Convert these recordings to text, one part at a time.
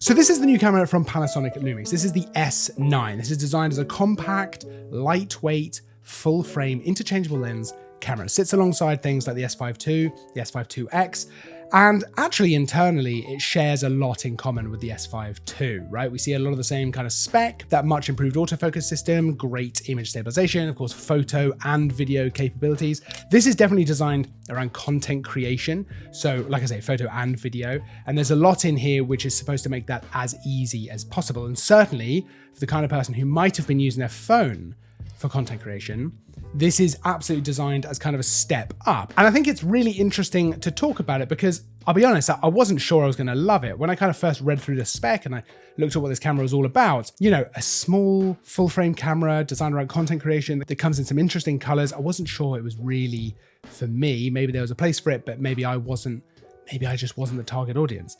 So this is the new camera from Panasonic Lumix. This is the S9. This is designed as a compact, lightweight, full frame, interchangeable lens camera. It sits alongside things like the S5 II, the S5 IIX, and actually internally it shares a lot in common with the S5 II, right? We see a lot of the same kind of spec, that much improved autofocus system, great image stabilization, of course, photo and video capabilities. This is definitely designed around content creation. So like I say, photo and video. And there's a lot in here which is supposed to make that as easy as possible. And certainly for the kind of person who might have been using their phone for content creation, this is absolutely designed as kind of a step up. And I think it's really interesting to talk about it because I'll be honest, I wasn't sure I was going to love it. When I kind of first read through the spec and I looked at what this camera was all about, you know, a small full frame camera designed around content creation that comes in some interesting colors. I wasn't sure it was really for me. Maybe there was a place for it, but maybe I just wasn't the target audience.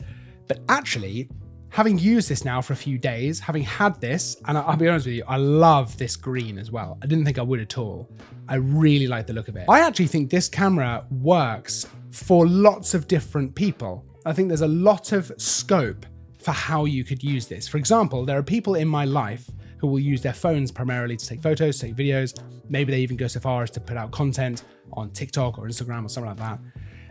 But actually, having used this now for a few days, having had this, and I'll be honest with you, I love this green as well. I didn't think I would at all. I really like the look of it. I actually think this camera works for lots of different people. I think there's a lot of scope for how you could use this. For example, there are people in my life who will use their phones primarily to take photos, take videos. Maybe they even go so far as to put out content on TikTok or Instagram or something like that.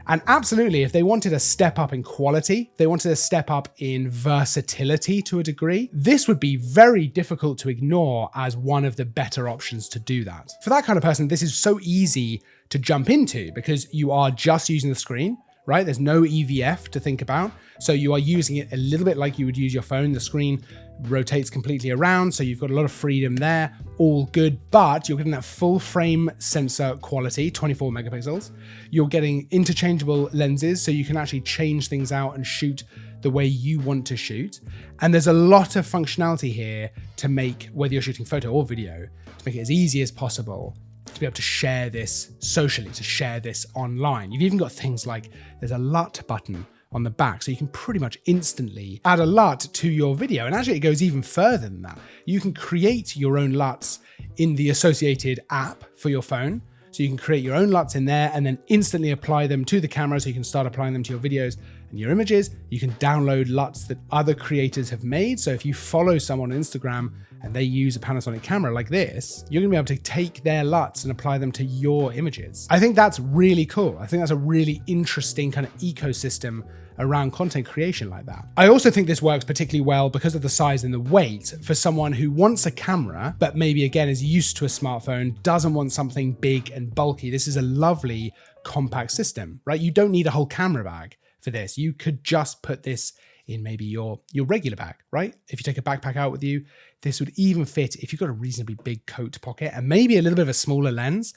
And absolutely, if they wanted a step up in quality, they wanted a step up in versatility to a degree, this would be very difficult to ignore as one of the better options to do that. For that kind of person, this is so easy to jump into because you are just using the screen, right? There's no EVF to think about. So you are using it a little bit like you would use your phone. The screen rotates completely around, so you've got a lot of freedom there, all good, but you're getting that full frame sensor quality, 24 megapixels. You're getting interchangeable lenses, so you can actually change things out and shoot the way you want to shoot. And there's a lot of functionality here to make, whether you're shooting photo or video, to make it as easy as possible to be able to share this socially, to share this online. You've even got things like there's a LUT button on the back, so you can pretty much instantly add a LUT to your video. And actually it goes even further than that. You can create your own LUTs in the associated app for your phone. So you can create your own LUTs in there and then instantly apply them to the camera, so you can start applying them to your videos and your images. You can download LUTs that other creators have made. So if you follow someone on Instagram and they use a Panasonic camera like this, you're gonna be able to take their LUTs and apply them to your images. I think that's really cool. I think that's a really interesting kind of ecosystem around content creation like that. I also think this works particularly well because of the size and the weight for someone who wants a camera, but maybe again is used to a smartphone, doesn't want something big and bulky. This is a lovely compact system, right? You don't need a whole camera bag for this. You could just put this in maybe your regular bag, right? If you take a backpack out with you, this would even fit if you've got a reasonably big coat pocket and maybe a little bit of a smaller lens.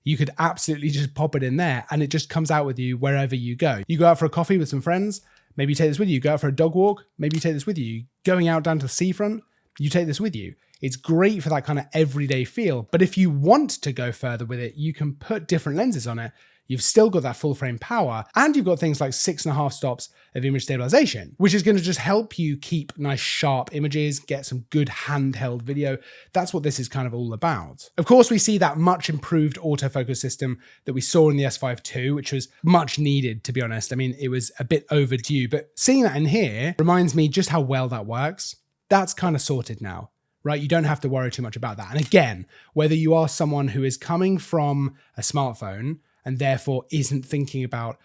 You could absolutely just pop it in there and it just comes out with you wherever you go. You go out for a coffee with some friends, maybe you take this with you. You go out for a dog walk, maybe you take this with you. Going out down to the seafront, you take this with you. It's great for that kind of everyday feel. But if you want to go further with it, you can put different lenses on it. You've still got that full frame power and you've got things like 6.5 stops of image stabilization, which is going to just help you keep nice sharp images, get some good handheld video. That's what this is kind of all about. Of course, we see that much improved autofocus system that we saw in the S5 II, which was much needed, to be honest. I mean, it was a bit overdue, but seeing that in here reminds me just how well that works. That's kind of sorted now, right? You don't have to worry too much about that. And again, whether you are someone who is coming from a smartphone and therefore isn't thinking about,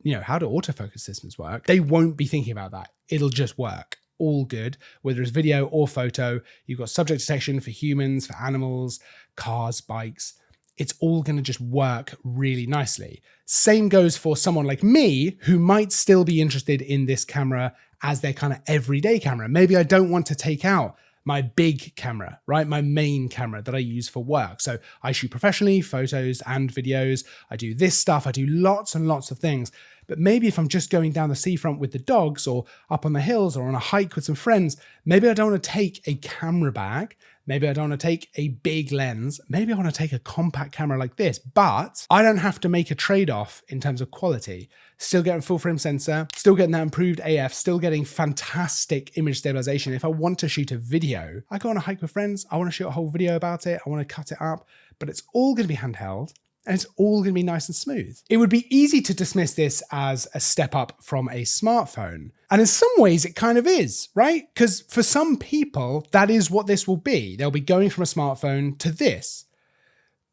you know, how do autofocus systems work? They won't be thinking about that. It'll just work. All good. Whether it's video or photo, you've got subject detection for humans, for animals, cars, bikes. It's all going to just work really nicely. Same goes for someone like me who might still be interested in this camera as their kind of everyday camera. Maybe I don't want to take out my big camera, right? My main camera that I use for work. So I shoot professionally, photos and videos. I do this stuff. I do lots and lots of things. But maybe if I'm just going down the seafront with the dogs or up on the hills or on a hike with some friends, maybe I don't want to take a camera bag. Maybe I don't want to take a big lens. Maybe I want to take a compact camera like this, but I don't have to make a trade-off in terms of quality. Still getting full frame sensor, still getting that improved AF, still getting fantastic image stabilization. If I want to shoot a video, I go on a hike with friends. I want to shoot a whole video about it. I want to cut it up, but it's all going to be handheld. and it's all going to be nice and smooth. It would be easy to dismiss this as a step up from a smartphone. And in some ways it kind of is, right? Because for some people, that is what this will be. They'll be going from a smartphone to this.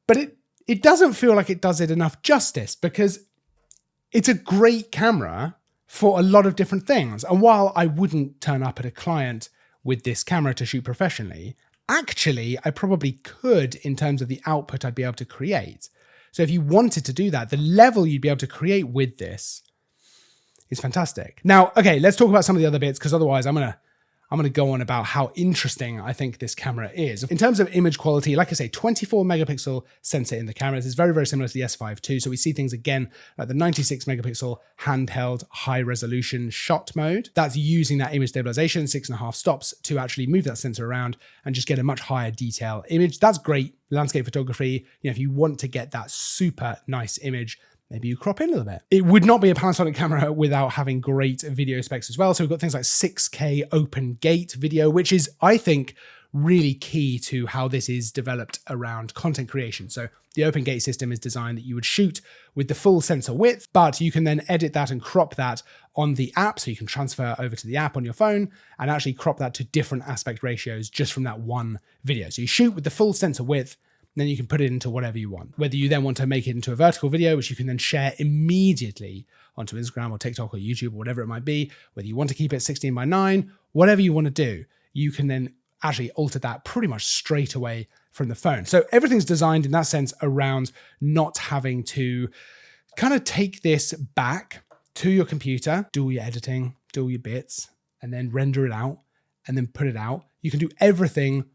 But it doesn't feel like it does it enough justice, because it's a great camera for a lot of different things. And while I wouldn't turn up at a client with this camera to shoot professionally, actually, I probably could in terms of the output I'd be able to create. So if you wanted to do that, the level you'd be able to create with this is fantastic. Now, okay, let's talk about some of the other bits, because otherwise I'm gonna go on about how interesting I think this camera is. In terms of image quality, like I say, 24 megapixel sensor in the camera. This is very, very similar to the S5 II. So we see things again like the 96 megapixel handheld high resolution shot mode. That's using that image stabilization, 6.5 stops to actually move that sensor around and just get a much higher detail image. That's great. Landscape photography, if you want to get that super nice image, maybe you crop in a little bit. It would not be a Panasonic camera without having great video specs as well. So we've got things like 6K open gate video, which is, I think, really key to how this is developed around content creation. So the open gate system is designed that you would shoot with the full sensor width, but you can then edit that and crop that on the app. So you can transfer over to the app on your phone and actually crop that to different aspect ratios just from that one video. So you shoot with the full sensor width, then you can put it into whatever you want. Whether you then want to make it into a vertical video, which you can then share immediately onto Instagram or TikTok or YouTube or whatever it might be, whether you want to keep it 16:9, whatever you want to do, you can then actually alter that pretty much straight away from the phone. So everything's designed in that sense around not having to kind of take this back to your computer, do all your editing, do all your bits, and then render it out and then put it out. You can do everything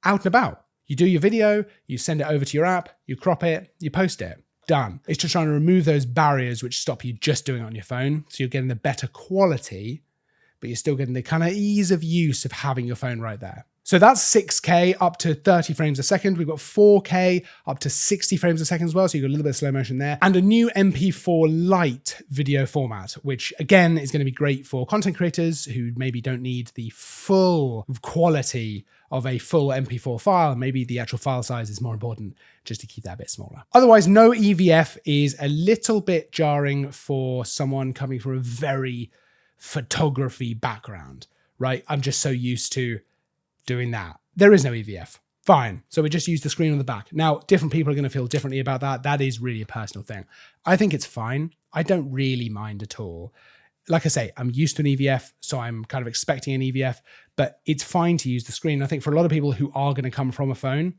out and about. You do your video, you send it over to your app, you crop it, you post it. Done. It's just trying to remove those barriers which stop you just doing it on your phone. So you're getting the better quality, but you're still getting the kind of ease of use of having your phone right there. So that's 6K up to 30 frames a second. We've got 4K up to 60 frames a second as well. So you've got a little bit of slow motion there. And a new MP4 Lite video format, which again is going to be great for content creators who maybe don't need the full quality of a full MP4 file. Maybe the actual file size is more important, just to keep that a bit smaller. Otherwise, no EVF is a little bit jarring for someone coming from a very photography background, right? I'm just so used to doing that. There is no EVF. Fine. So we just use the screen on the back. Now, different people are going to feel differently about that. That is really a personal thing. I think it's fine. I don't really mind at all. Like I say, I'm used to an EVF, so I'm kind of expecting an EVF, but it's fine to use the screen. I think for a lot of people who are going to come from a phone,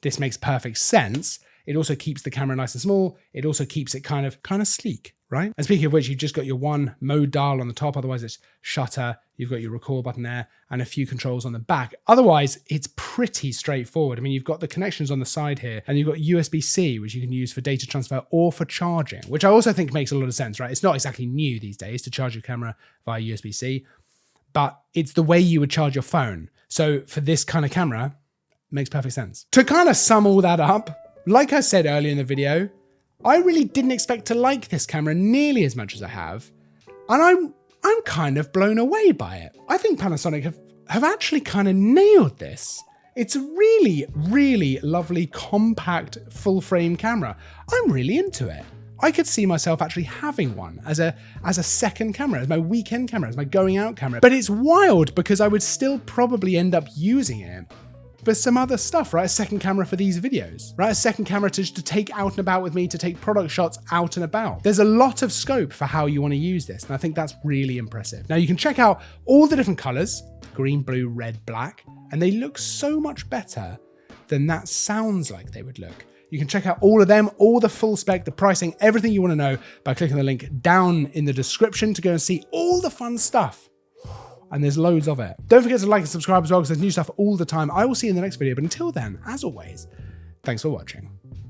this makes perfect sense. It also keeps the camera nice and small. It also keeps it kind of sleek, right? And speaking of which, you've just got your one mode dial on the top. Otherwise, it's shutter. You've got your record button there and a few controls on the back. Otherwise, it's pretty straightforward. I mean, you've got the connections on the side here, and you've got USB-C, which you can use for data transfer or for charging, which I also think makes a lot of sense, right? It's not exactly new these days to charge your camera via USB-C, but it's the way you would charge your phone. So for this kind of camera, it makes perfect sense. To kind of sum all that up, like I said earlier in the video, I really didn't expect to like this camera nearly as much as I have, and I'm kind of blown away by it. I think Panasonic have actually kind of nailed this. It's a really, really lovely, compact, full-frame camera. I'm really into it. I could see myself actually having one as a second camera, as my weekend camera, as my going out camera. But it's wild because I would still probably end up using it for some other stuff, right? A second camera for these videos, right? A second camera to take out and about with me, to take product shots out and about. There's a lot of scope for how you want to use this, and I think that's really impressive. Now you can check out all the different colors, green, blue, red, black, and they look so much better than that sounds like they would look. You can check out all of them, all the full spec, the pricing, everything you want to know by clicking the link down in the description to go and see all the fun stuff. And there's loads of it. Don't forget to like and subscribe as well, because there's new stuff all the time. I will see you in the next video, but until then, as always, thanks for watching.